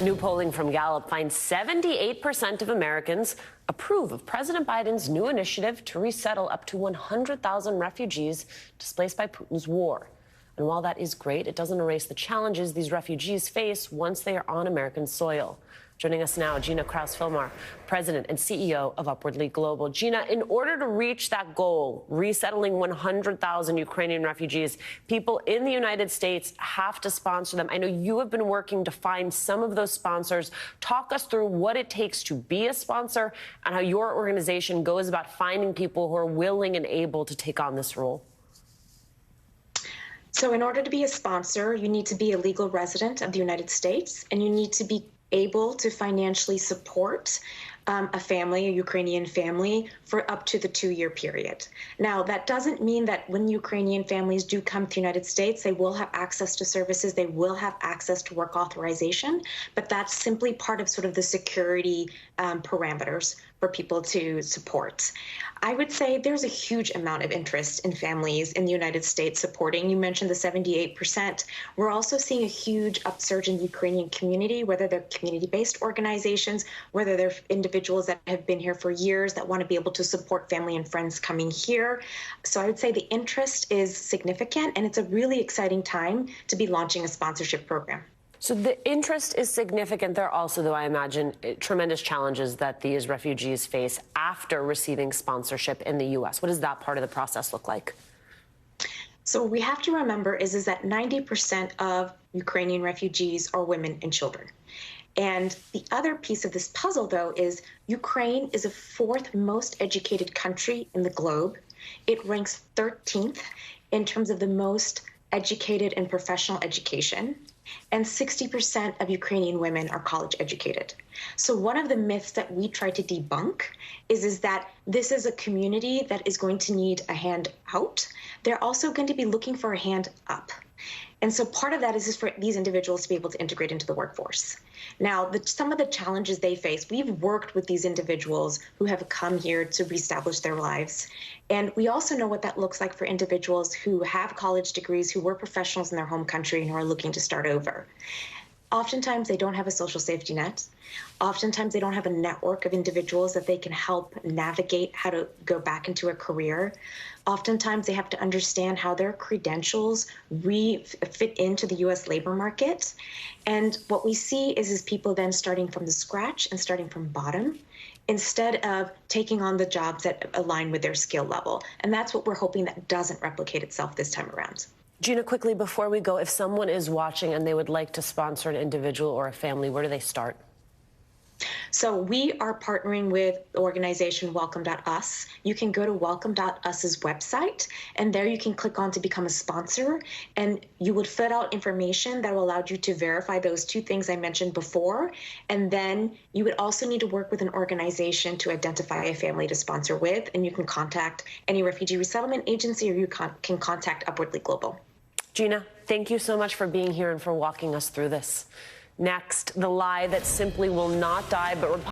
New polling from Gallup finds 78% of Americans approve of President Biden's new initiative to resettle up to 100,000 refugees displaced by Putin's war. And while that is great, it doesn't erase the challenges these refugees face once they are on American soil. Joining us now, Jina Krause-Vilmar, President and CEO of Upwardly Global. Jina, in order to reach that goal, resettling 100,000 Ukrainian refugees, people in the United States have to sponsor them. I know you have been working to find some of those sponsors. Talk us through what it takes to be a sponsor and how your organization goes about finding people who are willing and able to take on this role. So in order to be a sponsor, you need to be a legal resident of the United States, and you need to be able to financially support a family, a Ukrainian family, for up to the 2-year period. Now, that doesn't mean that when Ukrainian families do come to the United States, they will have access to services, they will have access to work authorization, but that's simply part of sort of the security parameters for people to support. I would say there's a huge amount of interest in families in the United States supporting. You mentioned the 78%. We're also seeing a huge upsurge in the Ukrainian community, whether they're community-based organizations, whether they're individuals that have been here for years that want to be able to support family and friends coming here. So I would say the interest is significant, and it's a really exciting time to be launching a sponsorship program. So the interest is significant. There are also, though, I imagine, tremendous challenges that these refugees face after receiving sponsorship in the U.S. What does that part of the process look like? So what we have to remember is that 90% of Ukrainian refugees are women and children. And the other piece of this puzzle, though, is Ukraine is the 4th most educated country in the globe. It ranks 13th in terms of the most educated and professional education. And 60% of Ukrainian women are college educated. So one of the myths that we try to debunk is that this is a community that is going to need a hand out. They're also going to be looking for a hand up. And so part of that is just for these individuals to be able to integrate into the workforce. Now, some of the challenges they face, we've worked with these individuals who have come here to reestablish their lives. And we also know what that looks like for individuals who have college degrees, who were professionals in their home country and who are looking to start over. Oftentimes, they don't have a social safety net. Oftentimes, they don't have a network of individuals that they can help navigate how to go back into a career. Oftentimes, they have to understand how their credentials fit into the U.S. labor market. And what we see is people then starting from the scratch and starting from bottom, instead of taking on the jobs that align with their skill level. And that's what we're hoping that doesn't replicate itself this time around. Gina, quickly before we go, if someone is watching and they would like to sponsor an individual or a family, where do they start? So we are partnering with the organization Welcome.us. You can go to Welcome.us's website, and there you can click on to become a sponsor, and you would fill out information that will allow you to verify those 2 things I mentioned before. And then you would also need to work with an organization to identify a family to sponsor with, and you can contact any refugee resettlement agency, or you can contact Upwardly Global. Jina, thank you so much for being here and for walking us through this. Next, the lie that simply will not die, but